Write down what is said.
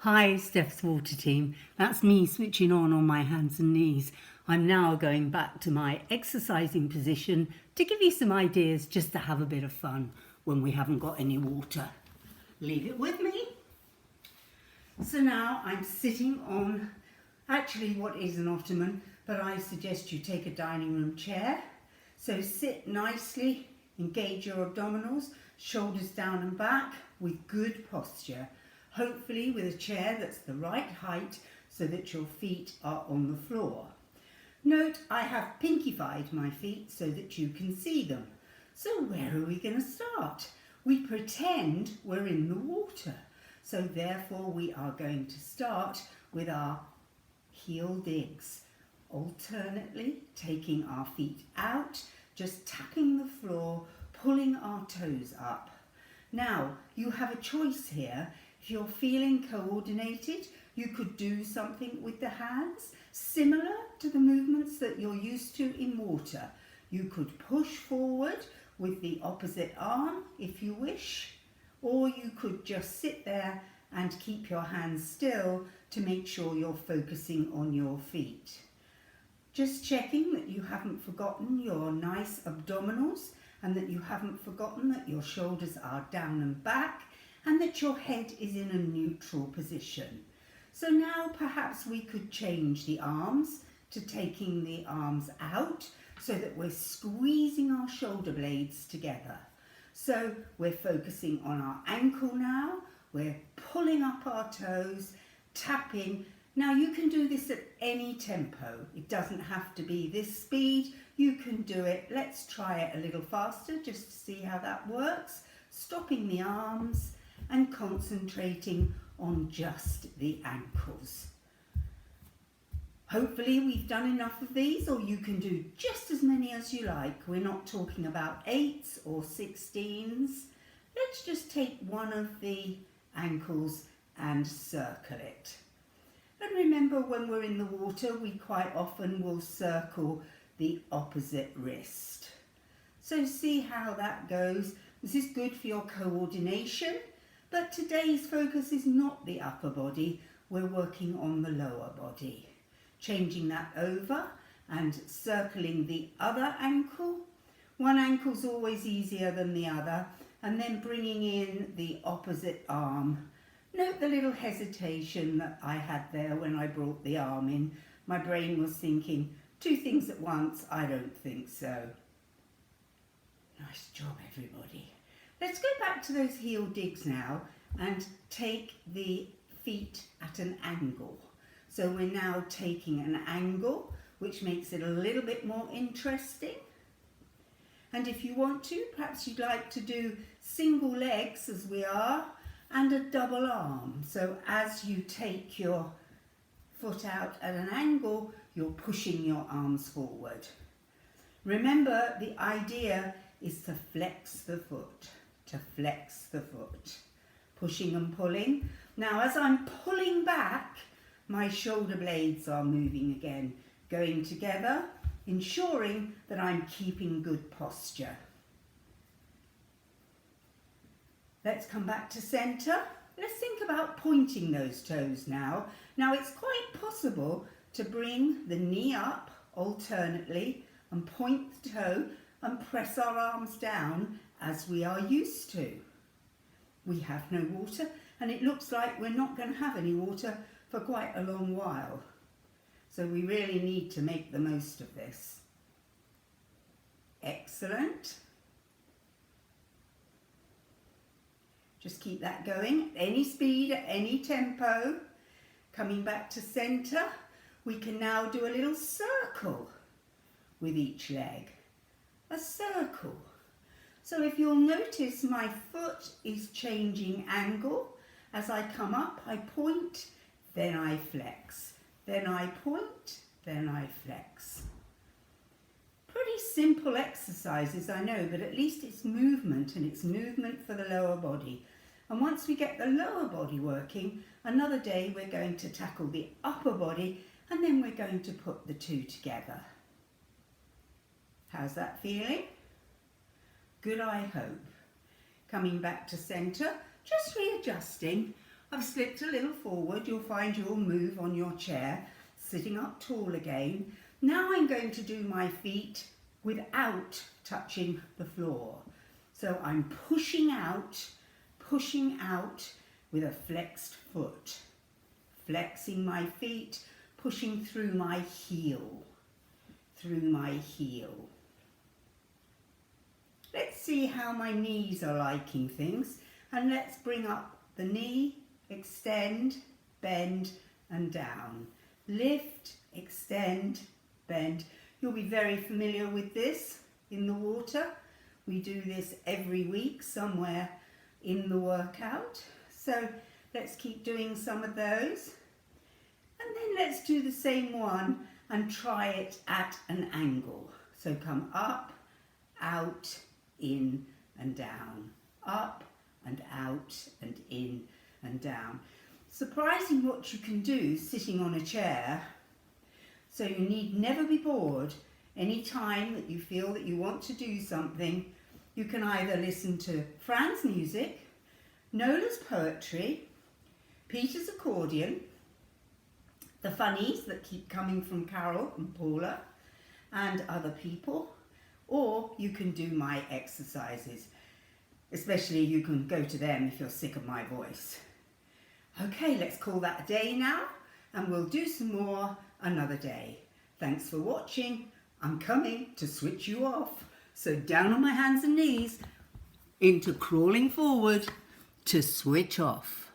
Hi, Steph's Water Team. That's me switching on my hands and knees. I'm now going back to my exercising position to give you some ideas just to have a bit of fun when we haven't got any water. Leave it with me. So now I'm sitting on actually what is an ottoman, but I suggest you take a dining room chair. So sit nicely, engage your abdominals, shoulders down and back with good posture. Hopefully with a chair that's the right height so that your feet are on the floor. Note I have pinkified my feet so that you can see them. So where are we going to start? We pretend we're in the water. So therefore we are going to start with our heel digs. Alternately taking our feet out, just tapping the floor, pulling our toes up. Now you have a choice here. If you're feeling coordinated, you could do something with the hands, similar to the movements that you're used to in water. You could push forward with the opposite arm if you wish, or you could just sit there and keep your hands still to make sure you're focusing on your feet. Just checking that you haven't forgotten your nice abdominals and that you haven't forgotten that your shoulders are down and back and that your head is in a neutral position. So now perhaps we could change the arms to taking the arms out so that we're squeezing our shoulder blades together. So we're focusing on our ankle now, we're pulling up our toes, tapping. Now you can do this at any tempo. It doesn't have to be this speed. You can do it. Let's try it a little faster just to see how that works. Stopping the arms and concentrating on just the ankles. Hopefully we've done enough of these, or you can do just as many as you like. We're not talking about 8s or 16s. Let's just take one of the ankles and circle it. And remember, when we're in the water, we quite often will circle the opposite wrist. So see how that goes. This is good for your coordination. But today's focus is not the upper body, we're working on the lower body. Changing that over and circling the other ankle. One ankle's always easier than the other, and then bringing in the opposite arm. Note the little hesitation that I had there when I brought the arm in. My brain was thinking, two things at once, I don't think so. Nice job, everybody. Let's go back to those heel digs now and take the feet at an angle. So we're now taking an angle, which makes it a little bit more interesting. And if you want to, perhaps you'd like to do single legs as we are, and a double arm. So as you take your foot out at an angle, you're pushing your arms forward. Remember, the idea is to flex the foot. To flex the foot, pushing and pulling. Now as I'm pulling back, my shoulder blades are moving again, going together, ensuring that I'm keeping good posture. Let's come back to centre. Let's think about pointing those toes now. Now it's quite possible to bring the knee up alternately and point the toe and press our arms down as we are used to. We have no water, and it looks like we're not going to have any water for quite a long while. So we really need to make the most of this. Excellent. Just keep that going at any speed, at any tempo. Coming back to centre, we can now do a little circle with each leg. A circle. So if you'll notice, my foot is changing angle. As I come up, I point, then I flex. Then I point, then I flex. Pretty simple exercises, I know, but at least it's movement, and it's movement for the lower body. And once we get the lower body working, another day we're going to tackle the upper body, and then we're going to put the two together. How's that feeling? Good, I hope. Coming back to centre, just readjusting. I've slipped a little forward. You'll find you'll move on your chair, sitting up tall again. Now I'm going to do my feet without touching the floor. So I'm pushing out with a flexed foot. Flexing my feet, pushing through my heel. Let's see how my knees are liking things, and let's bring up the knee, extend, bend and down. Lift, extend, bend. You'll be very familiar with this in the water. We do this every week somewhere in the workout. So let's keep doing some of those. And then let's do the same one and try it at an angle. So come up, out, in and down. Up and out and in and down. Surprising what you can do sitting on a chair. So you need never be bored. Any time that you feel that you want to do something, you can either listen to Fran's music, Nola's poetry, Peter's accordion, the funnies that keep coming from Carol and Paula and other people, or you can do my exercises. Especially you can go to them if you're sick of my voice. Okay, let's call that a day now, and we'll do some more another day. Thanks for watching. I'm coming to switch you off. So down on my hands and knees into crawling forward to switch off.